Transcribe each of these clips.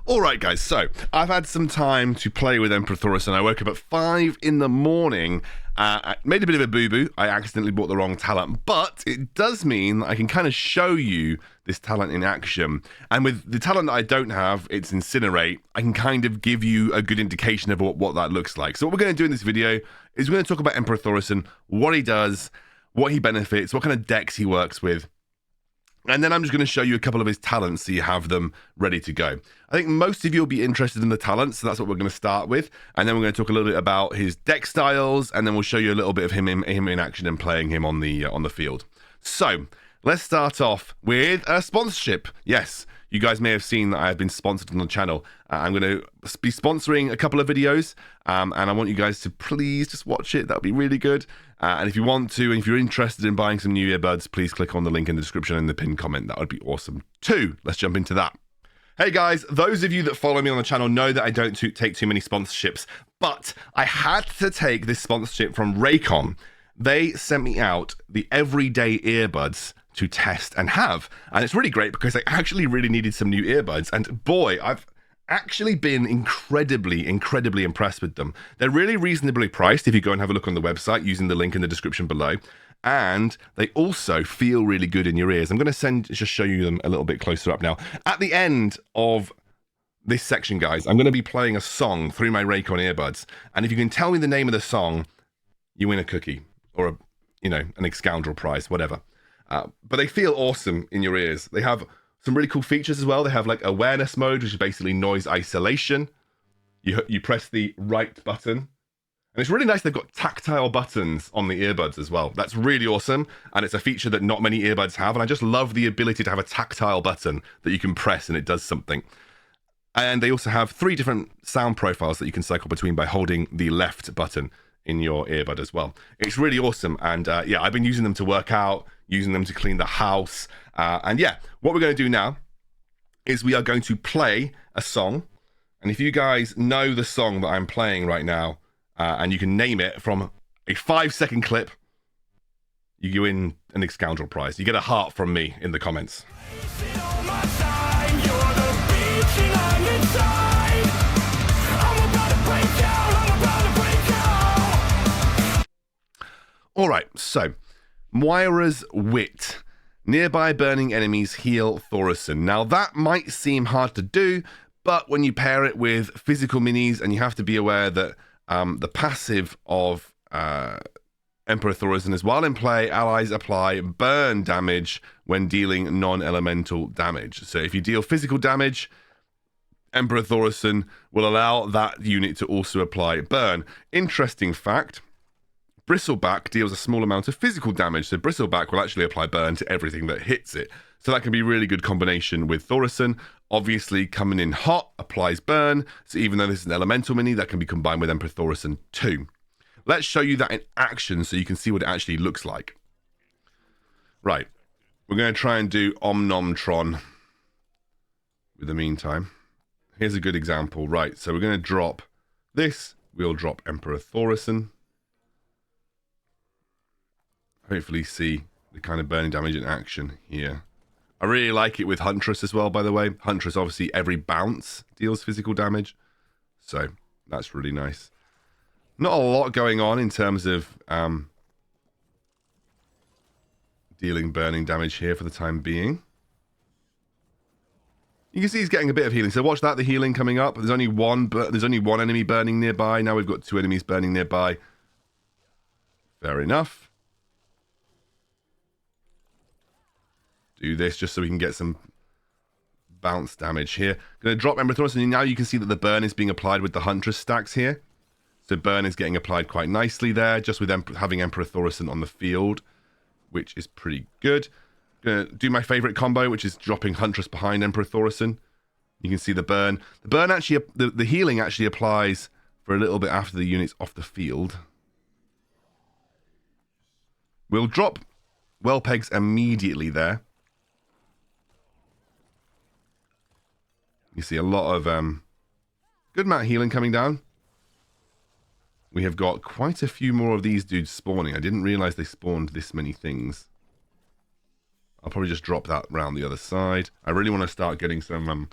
Alright guys, so I've had some time to play with Emperor Thaurissan. I woke up at 5 in the morning, I made a bit of a boo-boo. I accidentally bought the wrong talent, but it does mean that I can kind of show you this talent in action. And with the talent that I don't have, it's Incinerate, I can kind of give you a good indication of what that looks like. So what we're going to do in this video is we're going to talk about Emperor Thaurissan, what he does, what he benefits, what kind of decks he works with. And then I'm just going to show you a couple of his talents so you have them ready to go. I think most of you will be interested in the talents, so that's what we're going to start with. And then we're going to talk a little bit about his deck styles, and then we'll show you a little bit of him in action and playing him on the field. So let's start off with a sponsorship. Yes, you guys may have seen that I have been sponsored on the channel. I'm going to be sponsoring a couple of videos, and I want you guys to please just watch it. That would be really good. And if you want to, and if you're interested in buying some new earbuds, please click on the link in the description and the pinned comment. That would be awesome too. Let's jump into that. Hey guys, those of you that follow me on the channel know that I don't take too many sponsorships, but I had to take this sponsorship from Raycon. They sent me out the everyday earbuds to test and have, and it's really great because I actually really needed some new earbuds, and boy, I've actually been incredibly impressed with them. They're really reasonably priced if you go and have a look on the website using the link in the description below, and they also feel really good in your ears. I'm going to just show you them a little bit closer up now. At the end of this section, guys, I'm going to be playing a song through my Raycon earbuds, and if you can tell me the name of the song, you win a cookie or an Excoundrel prize, whatever. But they feel awesome in your ears. They have some really cool features as well. They have like awareness mode, which is basically noise isolation. You press the right button. And it's really nice they've got tactile buttons on the earbuds as well. That's really awesome. And it's a feature that not many earbuds have. And I just love the ability to have a tactile button that you can press and it does something. And they also have 3 different sound profiles that you can cycle between by holding the left button in your earbud as well. It's really awesome. And yeah, I've been using them to work out, using them to clean the house. And yeah, what we're going to do now is we are going to play a song. And if you guys know the song that I'm playing right now, and you can name it from a 5-second clip, you win an Excoundrel prize. You get a heart from me in the comments. All right, so Moira's Wit. Nearby burning enemies heal Thaurissan. Now that might seem hard to do, but when you pair it with physical minis, and you have to be aware that the passive of Emperor Thaurissan is while in play, allies apply burn damage when dealing non-elemental damage. So if you deal physical damage, Emperor Thaurissan will allow that unit to also apply burn. Interesting fact. Bristleback deals a small amount of physical damage, so Bristleback will actually apply burn to everything that hits it. So that can be a really good combination with Thaurissan. Obviously, coming in hot applies burn, so even though this is an elemental mini, that can be combined with Emperor Thaurissan too. Let's show you that in action so you can see what it actually looks like. Right, we're going to try and do Omnomtron with the meantime. Here's a good example. Right, so we're going to drop this. We'll drop Emperor Thaurissan. Hopefully see the kind of burning damage in action here. I really like it with Huntress as well, by the way. Huntress, obviously, every bounce deals physical damage. So, that's really nice. Not a lot going on in terms of dealing burning damage here for the time being. You can see he's getting a bit of healing. So watch that, the healing coming up. There's only one enemy burning nearby. Now we've got 2 enemies burning nearby. Fair enough. Do this just so we can get some bounce damage here. Going to drop Emperor Thaurissan, and now you can see that the burn is being applied with the Huntress stacks here. So burn is getting applied quite nicely there, just with having Emperor Thaurissan on the field, which is pretty good. Going to do my favorite combo, which is dropping Huntress behind Emperor Thaurissan. You can see the burn. The burn actually, the healing actually applies for a little bit after the unit's off the field. We'll drop well pegs immediately there. You see a lot of good amount of healing coming down. We have got quite a few more of these dudes spawning. I didn't realize they spawned this many things. I'll probably just drop that round the other side. I really want to start getting some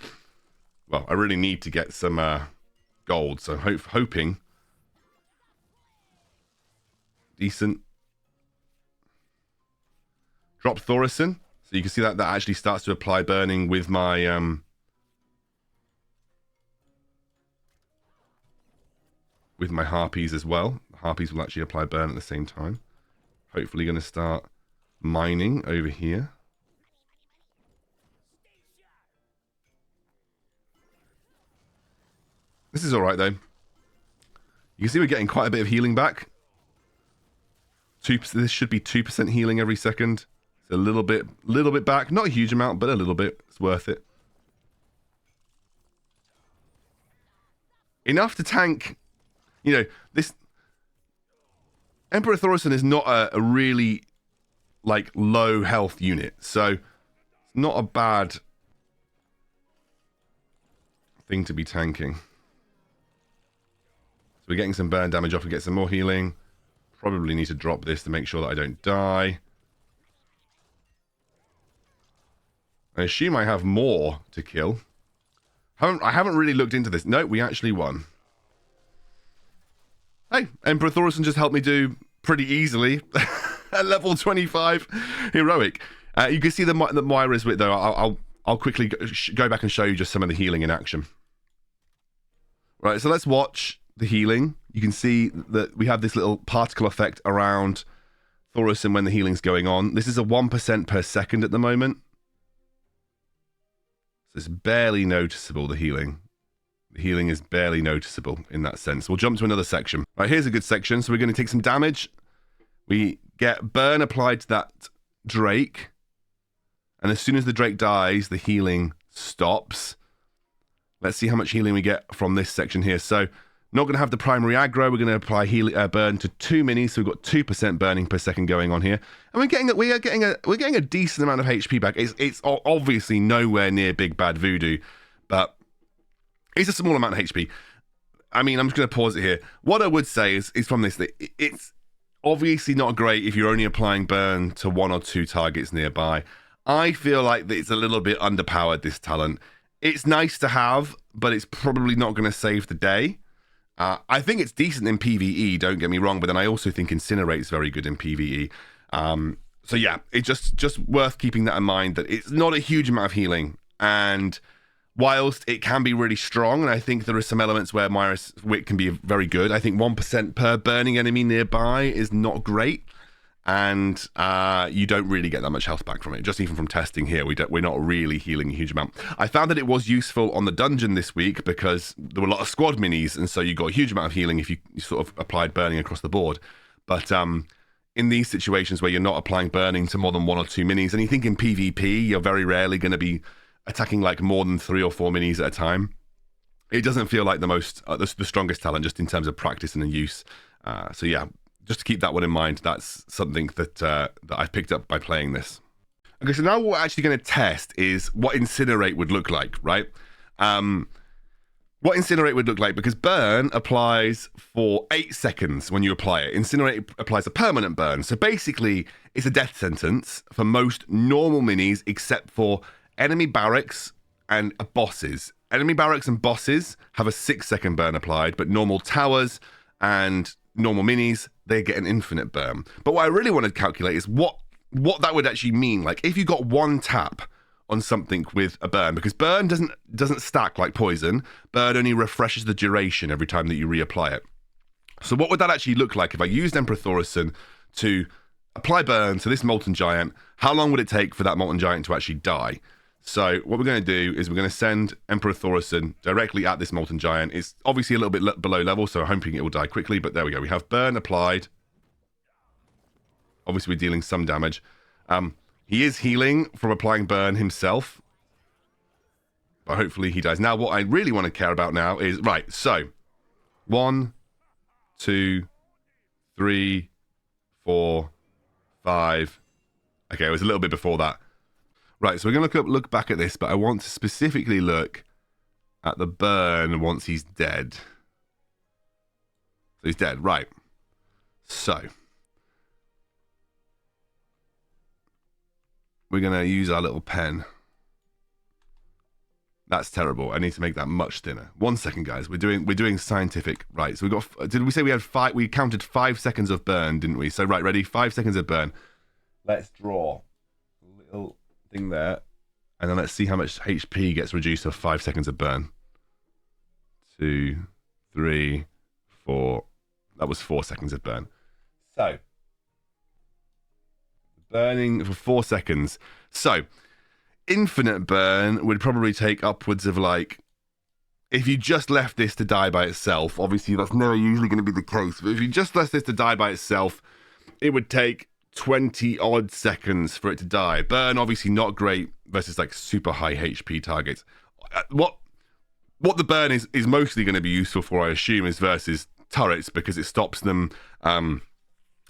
Well, I really need to get some gold, so hoping decent. Drop Thaurissan, so you can see that actually starts to apply burning with my harpies as well. The harpies will actually apply burn at the same time. Hopefully going to start mining over here. This is all right, though. You can see we're getting quite a bit of healing back. This should be 2% healing every second. It's a little bit back. Not a huge amount, but a little bit. It's worth it. Enough to tank. You know, this Emperor Thaurissan is not a really, like, low health unit. So, it's not a bad thing to be tanking. So we're getting some burn damage off and get some more healing. Probably need to drop this to make sure that I don't die. I assume I have more to kill. I haven't really looked into this. No, we actually won. Hey, Emperor Thaurissan just helped me do pretty easily. At level 25 heroic. You can see the Moira's with, though. I'll quickly go back and show you just some of the healing in action. Right, so let's watch the healing. You can see that we have this little particle effect around Thaurissan when the healing's going on. This is a 1% per second at the moment. So it's barely noticeable, the healing. The healing is barely noticeable in that sense. We'll jump to another section. Right, here's a good section. So we're going to take some damage. We get burn applied to that Drake. And as soon as the Drake dies, the healing stops. Let's see how much healing we get from this section here. So, not going to have the primary aggro. We're going to apply burn to 2 minis. So we've got 2% burning per second going on here, and we're getting a decent amount of HP back. It's obviously nowhere near big bad voodoo, but it's a small amount of HP. I mean, I'm just going to pause it here. What I would say is from this, that it's obviously not great if you're only applying burn to 1 or 2 targets nearby. I feel like that it's a little bit underpowered, this talent. It's nice to have, but it's probably not going to save the day. I think it's decent in PvE, don't get me wrong, but then I also think Incinerate's very good in PvE. So yeah, it's just worth keeping that in mind, that it's not a huge amount of healing. And whilst it can be really strong, and I think there are some elements where Moira's wit can be very good, I think 1% per burning enemy nearby is not great. And you don't really get that much health back from it. Just even from testing here, we're not really healing a huge amount. I found that it was useful on the dungeon this week because there were a lot of squad minis, and so you got a huge amount of healing if you sort of applied burning across the board. But in these situations where you're not applying burning to more than 1 or 2 minis, and you think in PvP, you're very rarely going to be attacking like more than 3 or 4 minis at a time. It doesn't feel like the strongest talent just in terms of practice and use. So yeah. Just to keep that one in mind, that's something that I've picked up by playing this. Okay, so now what we're actually going to test is what Incinerate would look like, right? What Incinerate would look like, because burn applies for 8 seconds when you apply it. Incinerate applies a permanent burn. So basically, it's a death sentence for most normal minis, except for enemy barracks and bosses. Enemy barracks and bosses have a 6-second burn applied, but normal towers and normal minis, they get an infinite burn. But what I really want to calculate is what that would actually mean. Like if you got 1 tap on something with a burn, because burn doesn't stack like poison. Burn only refreshes the duration every time that you reapply it. So what would that actually look like if I used Emperor Thaurissan to apply burn to this Molten Giant? How long would it take for that Molten Giant to actually die? So what we're going to do is we're going to send Emperor Thaurissan directly at this Molten Giant. It's obviously a little bit below level, so I'm hoping it will die quickly, but there we go. We have burn applied. Obviously, we're dealing some damage. He is healing from applying burn himself, but hopefully he dies. Now, what I really want to care about now is, right, so 1, 2, 3, 4, 5. Okay, it was a little bit before that. Right, so we're going to look back at this, but I want to specifically look at the burn once he's dead. So he's dead, right. So we're going to use our little pen. That's terrible. I need to make that much thinner. 1 second, guys. We're doing scientific. Right. So we got. Did we say we had 5? We counted 5 seconds of burn, didn't we? So right, ready? 5 seconds of burn. Let's draw a little thing there, and then let's see how much HP gets reduced of 5 seconds of burn. 2, 3, 4. That was 4 seconds of burn. So burning for 4 seconds. So infinite burn would probably take upwards of like, if you just left this to die by itself, obviously that's never usually going to be the case, but if you just left this to die by itself, it would take 20 odd seconds for it to die. Burn obviously not great versus like super high HP targets. What the burn is mostly going to be useful for, I assume, is versus turrets, because it stops them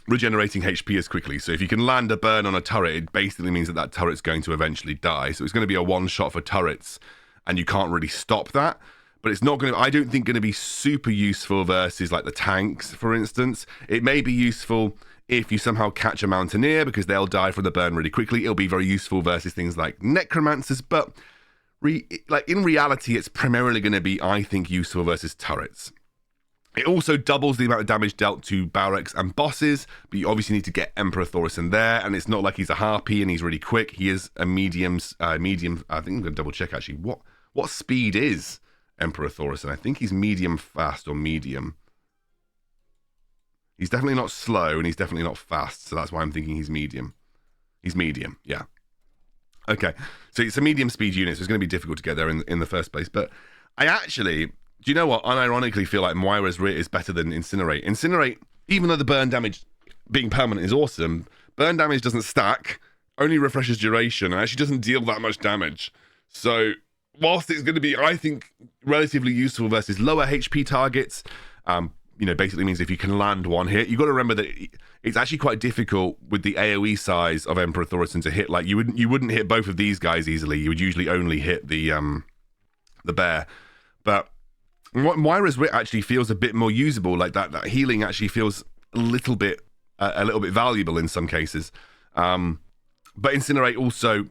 regenerating HP as quickly. So if you can land a burn on a turret, it basically means that that turret's going to eventually die. So it's going to be a one shot for turrets, and you can't really stop that. But it's not going to, I don't think, going to be super useful versus like the tanks, for instance. It may be useful if you somehow catch a Mountaineer, because they'll die from the burn really quickly. It'll be very useful versus things like Necromancers, but like in reality, it's primarily going to be, I think, useful versus turrets. It also doubles the amount of damage dealt to barracks and bosses, but you obviously need to get Emperor Thaurissan there, and it's not like he's a harpy and he's really quick. He is a medium. I think I'm going to double check actually. What speed is Emperor Thaurissan? I think he's medium fast or medium. He's definitely not slow, and he's definitely not fast, so that's why I'm thinking he's medium. He's medium, yeah. Okay, so it's a medium speed unit, so it's going to be difficult to get there in the first place, but I actually, do you know what? Unironically feel like Moira's Writ is better than Incinerate. Incinerate, even though the burn damage being permanent is awesome, burn damage doesn't stack, only refreshes duration, and actually doesn't deal that much damage. So whilst it's going to be, I think, relatively useful versus lower HP targets, basically means if you can land one hit, you've got to remember that it's actually quite difficult with the AoE size of Emperor Thaurissan to hit. Like you wouldn't hit both of these guys easily. You would usually only hit the bear. But Moira's Wit actually feels a bit more usable. Like that healing actually feels a little bit valuable in some cases. But Incinerate also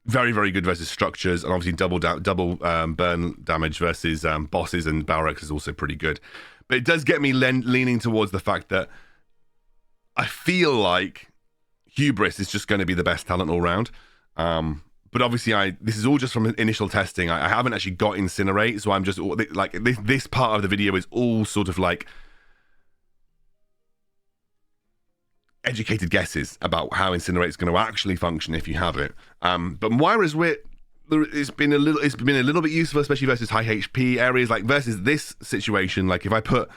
very, very good versus structures, and obviously double burn damage versus bosses and barracks is also pretty good. But it does get me leaning towards the fact that I feel like Hubris is just going to be the best talent all round. But obviously, this is all just from initial testing. I haven't actually got Incinerate, so I'm just like this part of the video is all sort of like educated guesses about how Incinerate is going to actually function if you have it. But Moira's Wit, it's been a little bit useful, especially versus high HP areas, like versus this situation. Like if I put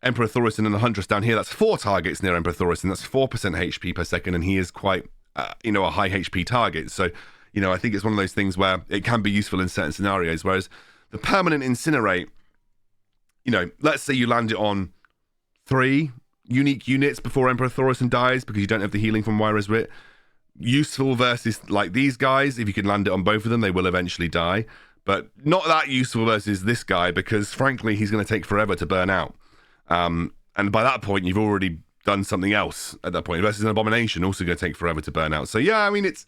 Emperor Thaurissan and the Huntress down here, that's 4 targets near Emperor Thaurissan. That's 4% HP per second, and he is quite, a high HP target. So, I think it's one of those things where it can be useful in certain scenarios. Whereas the permanent Incinerate, let's say you land it on 3 unique units before Emperor Thaurissan dies because you don't have the healing from Moira's Writ. Useful versus like these guys. If you can land it on both of them, they will eventually die. But not that useful versus this guy, because frankly, he's going to take forever to burn out. And by that point, you've already done something else at that point. Versus an Abomination, also going to take forever to burn out. So yeah, I mean, it's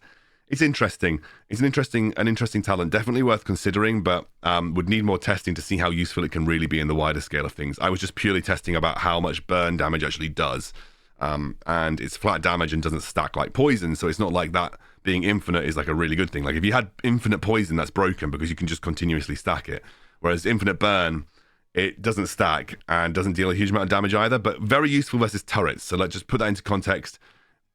interesting. It's an interesting talent. Definitely worth considering, but would need more testing to see how useful it can really be in the wider scale of things. I was just purely testing about how much burn damage actually does. And it's flat damage and doesn't stack like poison, so it's not like that being infinite is like a really good thing. Like if you had infinite poison, that's broken because you can just continuously stack it. Whereas infinite burn, it doesn't stack and doesn't deal a huge amount of damage either, but very useful versus turrets. So let's just put that into context.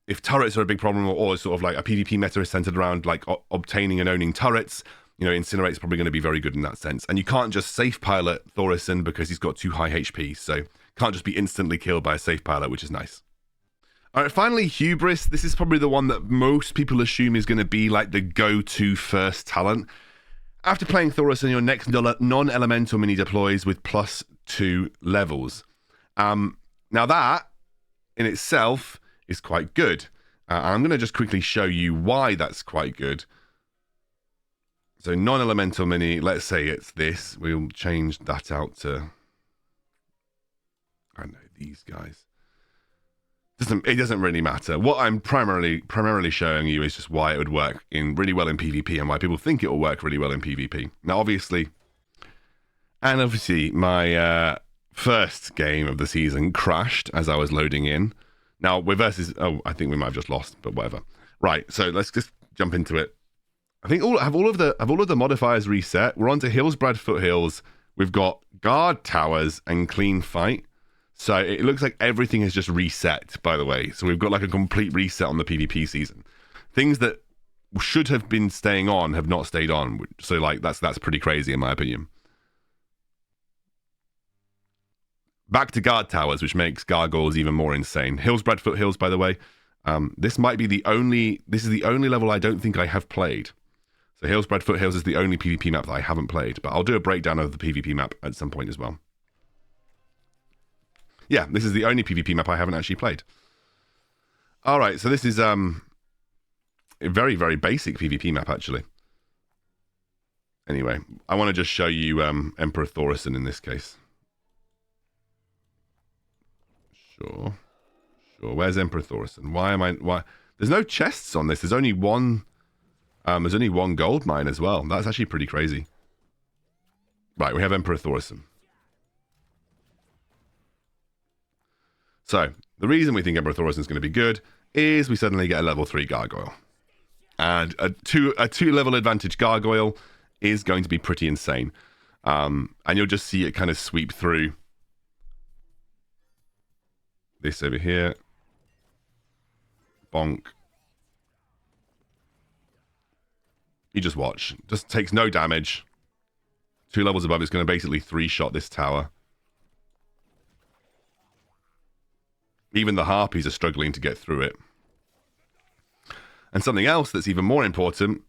If turrets are a big problem, or sort of like a PvP meta is centered around like obtaining and owning turrets, Incinerate is probably going to be very good in that sense. And you can't just safe pilot Thaurissan because he's got too high HP, so can't just be instantly killed by a safe pilot, which is nice. All right, finally, Hubris. This is probably the one that most people assume is going to be like the go-to first talent. After playing Thaurissan, your next non-elemental mini deploys with +2 levels. Now that, in itself, is quite good. I'm going to just quickly show you why that's quite good. So non-elemental mini, let's say it's this. We'll change that out to, I don't know, these guys. It doesn't really matter. What I'm primarily showing you is just why it would work really well in PvP and why people think it will work really well in PvP. Now, obviously, my first game of the season crashed as I was loading in. Now we're versus. Oh, I think we might have just lost, but whatever. Right, so let's just jump into it. I think all of the modifiers reset. We're on to Hillsbrad Foothills. We've got guard towers and clean fight. So it looks like everything has just reset, by the way. So we've got like a complete reset on the PvP season. Things that should have been staying on have not stayed on. So like that's pretty crazy in my opinion. Back to guard towers, which makes gargoyles even more insane. Hillsbrad Foothills, by the way. This is the only level I don't think I have played. So Hillsbrad Foothills is the only PvP map that I haven't played, but I'll do a breakdown of the PvP map at some point as well. Yeah, this is the only PvP map I haven't actually played. All right, so this is a very, very basic PvP map, actually. Anyway, I want to just show you Emperor Thaurissan in this case. Sure. Where's Emperor Thaurissan? Why? There's no chests on this. There's only one. There's only one gold mine as well. That's actually pretty crazy. Right, we have Emperor Thaurissan. So, the reason we think Emperor Thaurissan is going to be good is we suddenly get a level 3 gargoyle. And a two level advantage gargoyle is going to be pretty insane. And you'll just see it kind of sweep through this over here. Bonk. You just watch. Just takes no damage. 2 levels above, it's going to basically 3-shot this tower. Even the harpies are struggling to get through it. And something else that's even more important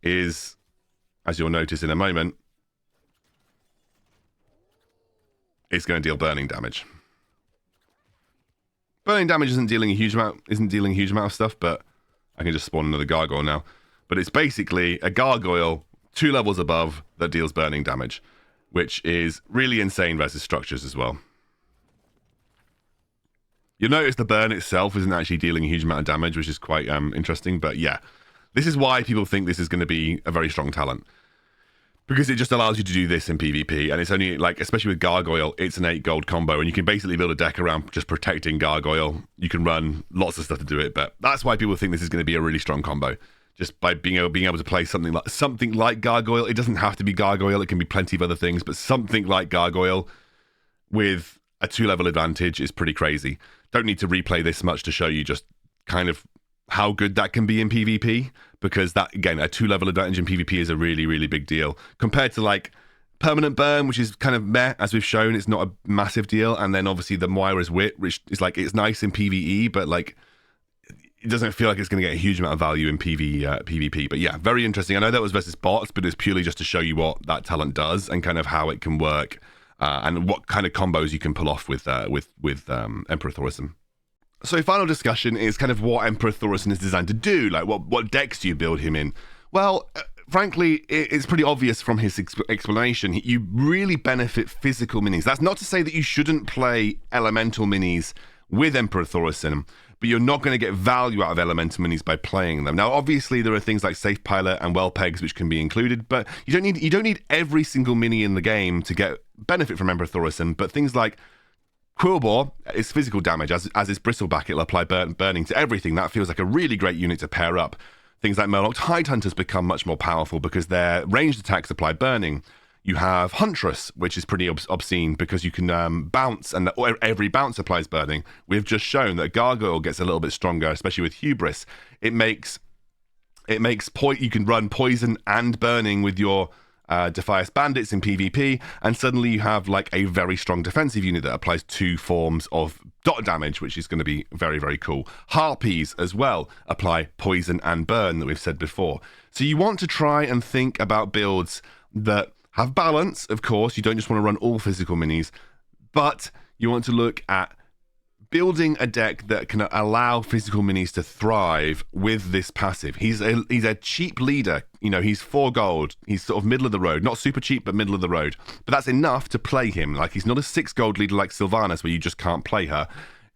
is, as you'll notice in a moment, it's going to deal burning damage. Burning damage isn't dealing a huge amount of stuff, but I can just spawn another gargoyle now. But it's basically a gargoyle 2 levels above that deals burning damage, which is really insane versus structures as well. You'll notice the burn itself isn't actually dealing a huge amount of damage, which is quite interesting. But yeah, this is why people think this is going to be a very strong talent. Because it just allows you to do this in PvP. And it's only, like, especially with Gargoyle, it's an 8 gold combo. And you can basically build a deck around just protecting Gargoyle. You can run lots of stuff to do it. But that's why people think this is going to be a really strong combo. Just by being able to play something like Gargoyle. It doesn't have to be Gargoyle. It can be plenty of other things. But something like Gargoyle with a 2-level advantage is pretty crazy. Don't need to replay this much to show you just kind of how good that can be in PvP, because that, again, a 2-level advantage in PvP is a really, really big deal compared to like permanent burn, which is kind of meh, as we've shown. It's not a massive deal. And then obviously the Moira's wit, which is like, it's nice in PvE, but like it doesn't feel like it's going to get a huge amount of value in PvP. But yeah, very interesting. I know that was versus bots, but it's purely just to show you what that talent does and kind of how it can work. And what kind of combos you can pull off with Emperor Thaurissan. So final discussion is kind of what Emperor Thaurissan is designed to do. Like what decks do you build him in? Well, frankly, it's pretty obvious from his explanation. You really benefit physical minis. That's not to say that you shouldn't play elemental minis with Emperor Thaurissan, but you're not going to get value out of elemental minis by playing them. Now, obviously, there are things like Safe Pilot and Well Pegs which can be included, but you don't need every single mini in the game to get benefit from Emperor Thaurissan. But things like Quillbore is physical damage, as is Bristleback. It'll apply burning to everything. That feels like a really great unit to pair up. Things like Murloc Tidehunters become much more powerful because their ranged attacks apply burning. You have Huntress, which is pretty obscene because you can bounce, and every bounce applies burning. We've just shown that Gargoyle gets a little bit stronger, especially with Hubris. You can run poison and burning with your Defias Bandits in PvP, and suddenly you have like a very strong defensive unit that applies 2 forms of dot damage, which is going to be very, very cool. Harpies as well apply poison and burn that we've said before. So you want to try and think about builds that have balance, of course. You don't just want to run all physical minis, but you want to look at building a deck that can allow physical minis to thrive with this passive. He's a cheap leader. You know, he's 4 gold. He's sort of middle of the road. Not super cheap, but middle of the road. But that's enough to play him. Like, he's not a 6 gold leader like Sylvanas, where you just can't play her.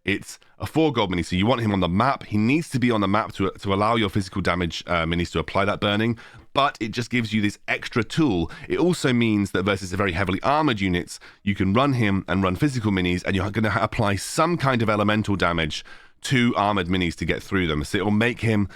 It's a 4 gold mini, so you want him on the map. He needs to be on the map to allow your physical damage minis to apply that burning, but it just gives you this extra tool. It also means that versus the very heavily armored units, you can run him and run physical minis, and you're going to apply some kind of elemental damage to armored minis to get through them. So it'll make him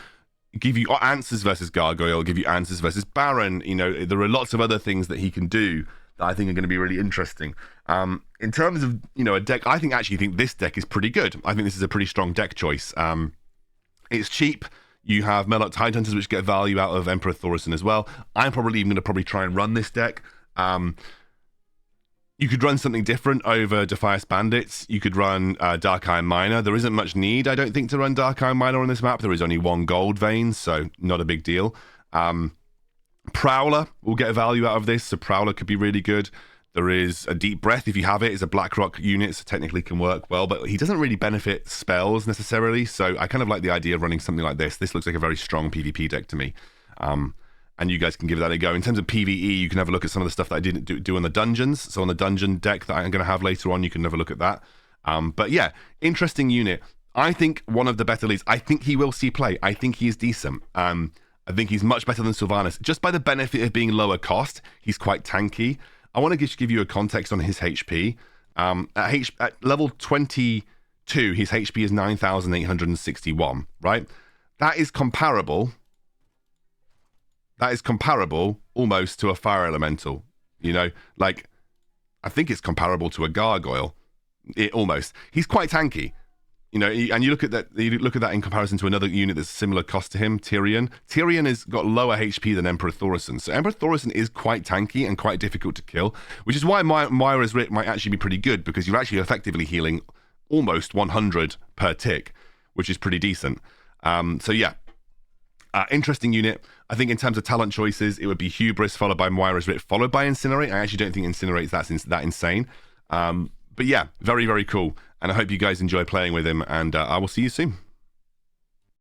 give you answers versus Gargoyle, give you answers versus Baron. You know, there are lots of other things that he can do that I think are going to be really interesting. In terms of, you know, a deck, I actually think this deck is pretty good. I think this is a pretty strong deck choice. It's cheap. You have Murloc Tidehunters, which get value out of Emperor Thaurissan as well. I'm probably even going to try and run this deck. You could run something different over Defias Bandits. You could run Dark Iron Miner. There isn't much need, I don't think, to run Dark Iron Miner on this map. There is only 1 gold vein, so not a big deal. Prowler will get value out of this, so Prowler could be really good. There is a Deep Breath, if you have it. It's a Blackrock unit, so technically can work well, but he doesn't really benefit spells necessarily, so I kind of like the idea of running something like this. This looks like a very strong PvP deck to me. And you guys can give that a go. In terms of PvE, you can have a look at some of the stuff that I didn't do on the dungeons. So on the dungeon deck that I'm going to have later on, you can have a look at that. But yeah, interesting unit. I think one of the better leads. I think he will see play. I think he is decent. I think he's much better than Sylvanas. Just by the benefit of being lower cost, he's quite tanky. I want to just give you a context on his HP. At level 22, his HP is 9,861, right? That is comparable almost to a fire elemental, you know, like I think it's comparable to a gargoyle. He's quite tanky, you know, and you look at that in comparison to another unit that's similar cost to him, Tyrion. Tyrion has got lower HP than Emperor Thaurissan, so Emperor Thaurissan is quite tanky and quite difficult to kill, which is why Moira's Writ might actually be pretty good, because you're actually effectively healing almost 100 per tick, which is pretty decent. So yeah. Interesting unit. I think in terms of talent choices, it would be Hubris followed by Moira's Writ followed by Incinerate. I actually don't think Incinerate's that insane. But yeah, very, very cool. And I hope you guys enjoy playing with him, and I will see you soon.